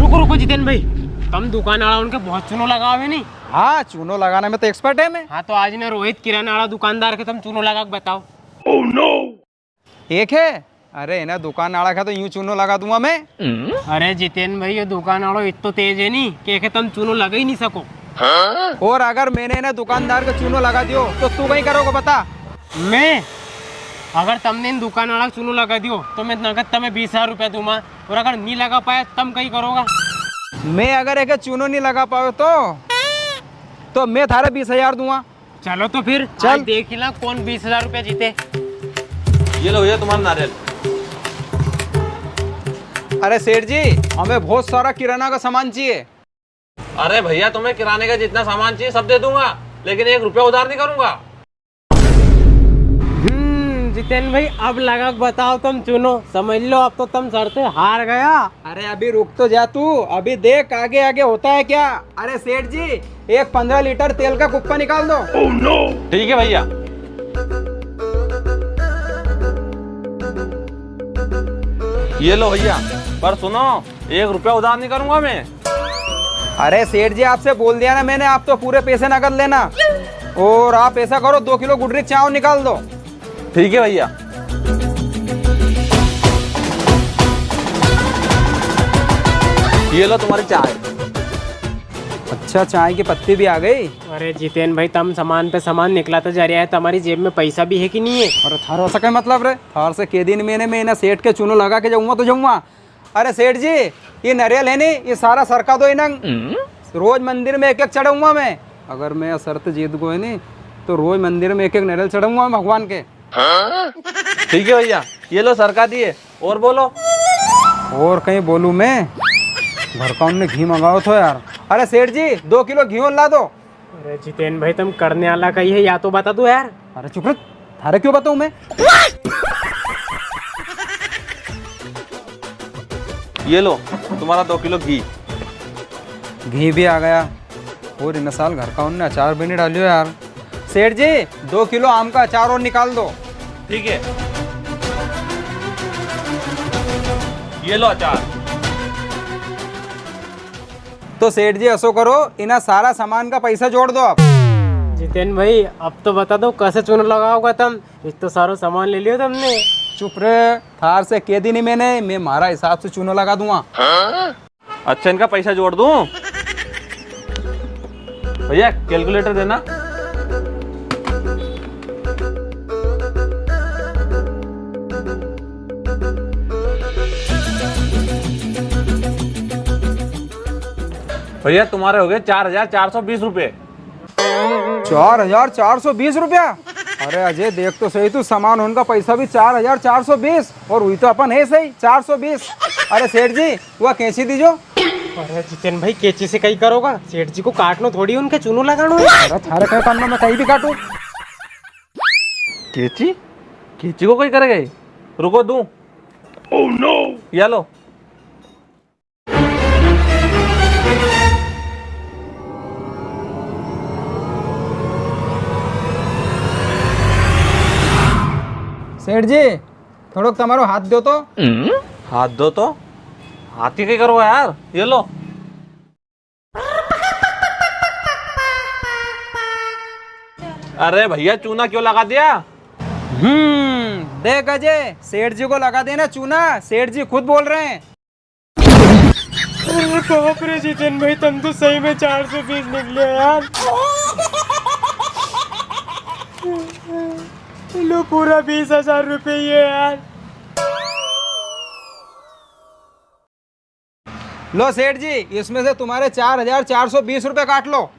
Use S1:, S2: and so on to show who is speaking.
S1: रुको रुको जितेन भाई, तुम दुकान वाला उनके बहुत चूनो लगावे नहीं?
S2: हाँ, चूनो लगाने में तो एक्सपर्ट है मैं।
S1: हाँ तो आज ने रोहित किराना वाला दुकानदार के तुम चूनो लगा के बताओ।
S2: ओह नो, एक है। अरे ना दुकान आड़ा का तो यूं चूनो लगा दूंगा मैं।
S1: अरे जितेन भाई, ये दुकान वालों इतना तेज है नहीं कि तुम चूनो लगा ही नहीं सको।
S2: और अगर मैंने ना दुकानदार का चूनो लगा दियो तो तू कहीं करोगे बता?
S1: मैं अगर तुमने इन दुकान वाला चूनो लगा दियो तो मैं नगद तुम्हें 20,000 रुपया दूंगा, और अगर नहीं लगा पाया तुम कहीं करोगा?
S2: मैं अगर एक चूनो नहीं लगा पाओ तो मैं थारे 20,000 दूंगा।
S1: चलो तो फिर
S2: चल
S1: आज देख ला कौन 20,000 रुपया जीते।
S3: ये लो भैया तुम्हारा नारियल।
S2: अरे सेठ जी, हमें बहुत सारा किराना का सामान चाहिए।
S3: अरे भैया तुम्हें किराने का जितना सामान चाहिए सब दे दूंगा, लेकिन 1 रुपया उधार नहीं करूंगा।
S1: जितेन भाई अब लगा के बताओ तुम चुनो, समझ लो अब तो तुम सर से हार गया।
S2: अरे अभी रुक तो जा तू, अभी देख आगे आगे होता है क्या। अरे सेठ जी, एक 15 लीटर तेल का कुप्पा निकाल दो। Oh no.
S3: ठीक है भैया। ये लो भैया, पर सुनो 1 रुपया उधार नहीं करूंगा मैं।
S2: अरे सेठ जी, आपसे बोल दिया ना मैंने, आप तो पूरे पैसे नकद लेना। और आप ऐसा करो 2 किलो गुडरिक चावल निकाल दो।
S3: ठीक है भैया। ये लो तुम्हारी चाय।
S2: अच्छा, चाय की पत्ती भी आ गई।
S1: अरे जितेन भाई, तुम सामान पे सामान निकलाते जा रहा है, तुम्हारी जेब में पैसा भी है कि नहीं है?
S2: अरे थार ऐसा क्या मतलब रे? थार से के दिन मैं ना सेठ के चूनो लगा के जाऊंगा तो जाऊंगा। अरे सेठ जी, ये नारियल है नहीं, ये सारा सरका दो इनंग। रोज मंदिर में एक एक चढ़ाऊंगा मैं। अगर मैं शर्त जीत गो है नहीं तो रोज मंदिर में एक एक नारियल चढ़ाऊंगा भगवान के।
S3: ठीक है भैया, ये लो सरका दिए। और बोलो।
S2: और कहीं बोलूं मैं? घर का उनने घी मंगाओ तो यार। अरे सेठ जी, 2 किलो घी और ला दो।
S1: अरे जितेन भाई, तुम करने वाला का ही है, या तो बता दो यार।
S2: अरे चुप रह, थारे क्यों बताऊं मैं?
S3: ये लो तुम्हारा 2 किलो घी।
S2: घी भी आ गया। और इन साल घर का उनने अचार भी नहीं डालियो यार। सेठ जी, 2 किलो आम का अचार और निकाल दो।
S3: ठीक है, ये लो अचार।
S2: तो सेठ जी ऐसो करो, इना सारा सामान का पैसा जोड़ दो आप।
S1: जितेन भाई, अब तो बता दो कैसे चूनो लगाओगा तुम? इतना सारा सामान ले लियो तुमने।
S2: चुप रे, थार से कह दी नहीं मैंने, मैं मारा हिसाब से चूनो लगा दूंगा।
S3: अच्छा, इनका पैसा जोड़ दूं? भैया कैलकुलेटर देना। भैया तुम्हारे हो गए 4,420 रुपए।
S2: 4,420 रुपया? अरे अजय देख तो सही, तू सामान उनका पैसा भी 4,420 और हुई तो अपन है सही 420। अरे सेठ जी, वह कैंची दीजो।
S1: अरे जितेन भाई, केची से कहीं करोगा? सेठ जी को काटनो थोड़ी, उनके चूनो लगानो है।
S2: अरे थारे कहीं करना, मैं कहीं भी काटूं।
S3: केची केची को कोई करेगा? रुको दूं। Oh no. या लो।
S2: सेठ जी, थोड़ा तुम्हारो हाथ दो तो।
S3: हाथ दो तो? हाथ ही कहीं करो यार। ये लो। अरे भैया, चूना क्यों लगा दिया?
S2: देख अजय, सेठ जी को लगा देना चूना, सेठ जी खुद बोल रहे हैं।
S1: अरे बाप रे जितेन भाई, तुम तो सही में 420 निकले यार। लो पूरा 20,000 रुपये ये यार।
S2: लो सेठ जी, इसमें से तुम्हारे 4,420 रुपए काट लो।